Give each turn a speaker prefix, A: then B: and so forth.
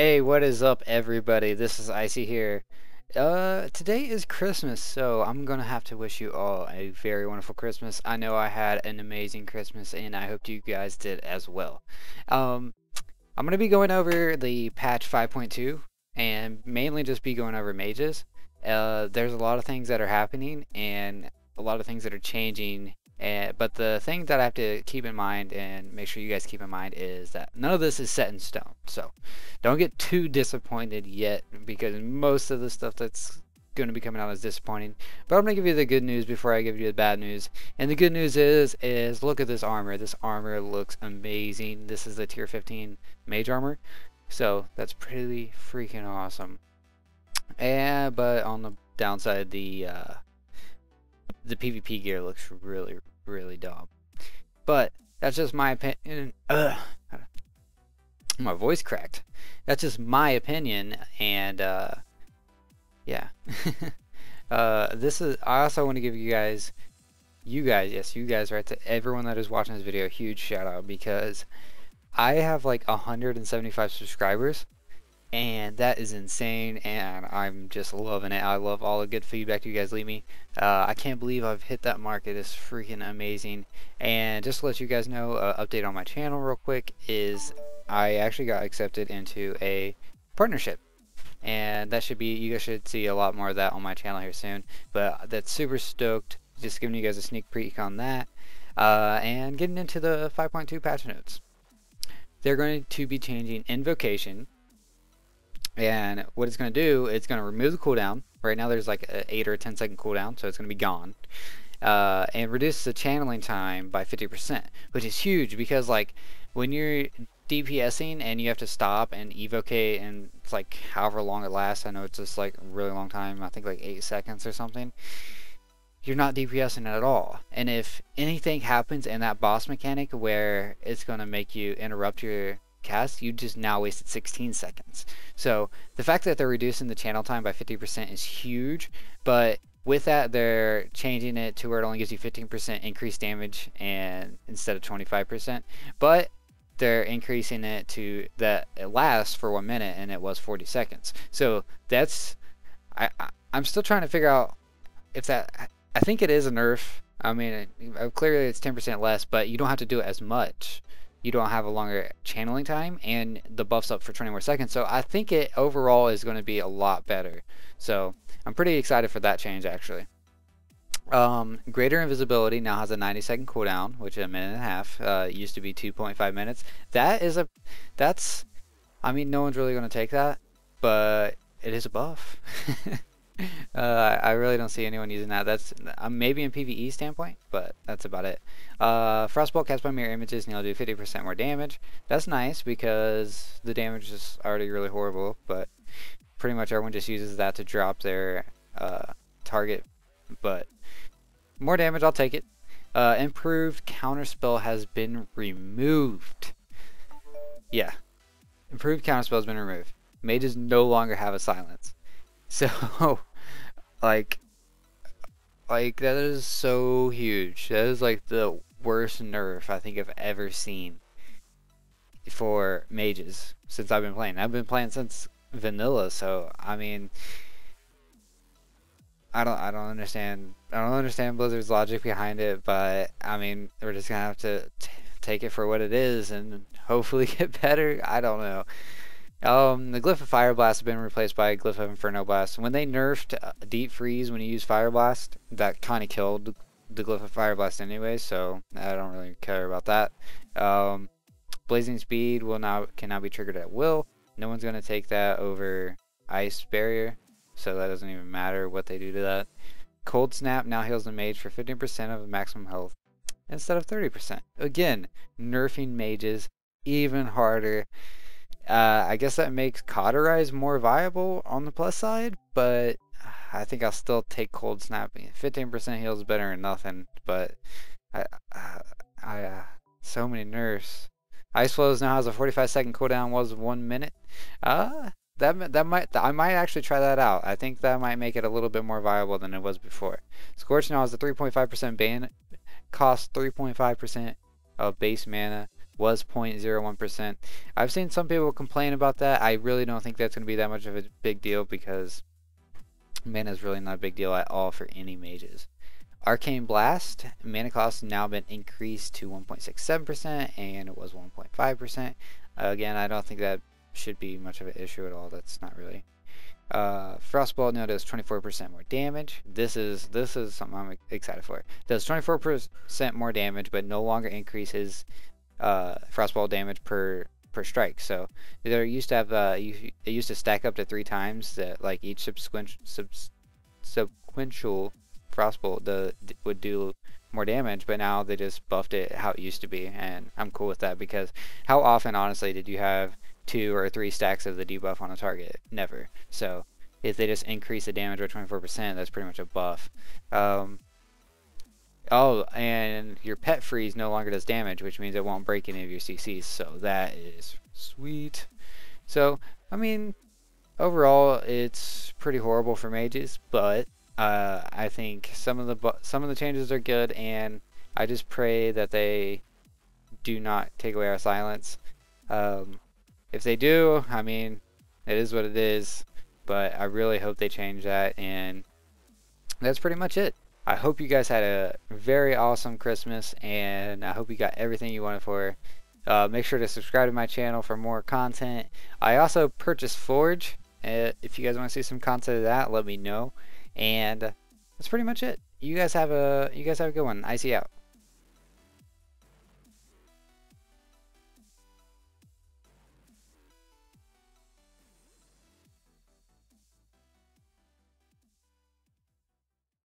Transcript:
A: Hey, what is up, everybody? This is Icy here. Today is Christmas, so I'm gonna have to wish you all a very wonderful Christmas. I know I had an amazing Christmas, and I hope you guys did as well. Um, I'm gonna be going over the patch 5.2, and mainly just be going over mages. There's a lot of things that are happening, and a lot of things that are changing. But the thing that I have to keep in mind and make sure you guys keep in mind is that none of this is set in stone. So don't get too disappointed yet because most of the stuff that's going to be coming out is disappointing. But I'm going to give you the good news before I give you the bad news. And the good news is look at this armor. This armor looks amazing. This is the tier 15 mage armor. So that's pretty freaking awesome. But on the downside, the PvP gear looks really dumb. But that's just my opinion. My voice cracked. That's just my opinion, and yeah. This is. I also want to give yes, you guys, right, to everyone that is watching this video, a huge shout out because I have like 175 subscribers. And that is insane, and I'm just loving it. I love all the good feedback you guys leave me. I can't believe I've hit that mark. It is freaking amazing. And just to let you guys know, update on my channel real quick is I actually got accepted into a partnership. And that should be, you guys should see a lot more of that on my channel here soon. But that's super stoked. Just giving you guys a sneak peek on that. And getting into the 5.2 patch notes. They're going to be changing Invocation. And what it's going to do, it's going to remove the cooldown. Right now there's like an 8 or 10 second cooldown, so it's going to be gone. And reduce the channeling time by 50%, which is huge because like when you're DPSing and you have to stop and evocate and it's like however long it lasts, I know it's just like a really long time, I think like 8 seconds or something, you're not DPSing at all. And if anything happens in that boss mechanic where it's going to make you interrupt your cast, you just now wasted 16 seconds. So the fact that they're reducing the channel time by 50% is huge, but with that they're changing it to where it only gives you 15% increased damage and instead of 25%, but they're increasing it to that it lasts for 1 minute and it was 40 seconds. So that's I'm still trying to figure out if that, I think it is a nerf. I mean, clearly it's 10% less, but you don't have to do it as much. You don't have a longer channeling time, and the buff's up for 20 more seconds. So I think it overall is going to be a lot better. So I'm pretty excited for that change, actually. Greater Invisibility now has a 90-second cooldown, which is a minute and a half. It used to be 2.5 minutes. That's, I mean, no one's really going to take that, but it is a buff. I really don't see anyone using that. That's maybe in PvE standpoint, but that's about it. Frostbolt cast by mirror images and you'll do 50% more damage. That's nice because the damage is already really horrible, but pretty much everyone just uses that to drop their target. But more damage, I'll take it. Improved counterspell has been removed. Yeah, improved counterspell has been removed. Mages no longer have a silence. So, like that is so huge. That is like the worst nerf I think I've ever seen for mages since I've been playing. I've been playing since vanilla, so I mean, I don't understand. I don't understand Blizzard's logic behind it, but I mean, we're just gonna have to take it for what it is and hopefully get better. I don't know. The Glyph of Fire Blast has been replaced by Glyph of Inferno Blast. When they nerfed Deep Freeze when you use Fire Blast, that kind of killed the Glyph of Fire Blast anyway, so I don't really care about that. Blazing Speed can now be triggered at will. No one's going to take that over Ice Barrier, so that doesn't even matter what they do to that. Cold Snap now heals the mage for 15% of maximum health instead of 30%. Again, nerfing mages even harder. I guess that makes Cauterize more viable on the plus side, but I think I'll still take Cold Snap. 15% heals better than nothing, but so many nerfs. Ice Flows now has a 45-second cooldown, was 1 minute. I might actually try that out. I think that might make it a little bit more viable than it was before. Scorch now has a 3.5% ban, costs 3.5% of base mana, was 0.01%. I've seen some people complain about that. I really don't think that's going to be that much of a big deal because mana is really not a big deal at all for any mages. Arcane Blast, mana cost has now been increased to 1.67% and it was 1.5%. Again, I don't think that should be much of an issue at all. That's not really. Frostbolt now does 24% more damage. This is something I'm excited for. It does 24% more damage, but no longer increases Frostbolt damage per strike. So there used to have it used to stack up to 3 times that like each sequential Frostbolt would do more damage, but now they just buffed it how it used to be, and I'm cool with that because how often honestly did you have 2 or 3 stacks of the debuff on a target? Never. So if they just increase the damage by 24%, that's pretty much a buff. Oh, and your pet freeze no longer does damage, which means it won't break any of your CCs, so that is sweet. So I mean, overall it's pretty horrible for mages, but I think some of the changes are good, and I just pray that they do not take away our silence. If they do, I mean, it is what it is, but I really hope they change that, and that's pretty much it. I hope you guys had a very awesome Christmas, and I hope you got everything you wanted for. Make sure to subscribe to my channel for more content. I also purchased Forge. If you guys want to see some content of that, let me know. And that's pretty much it. You guys have a good one. Icy out.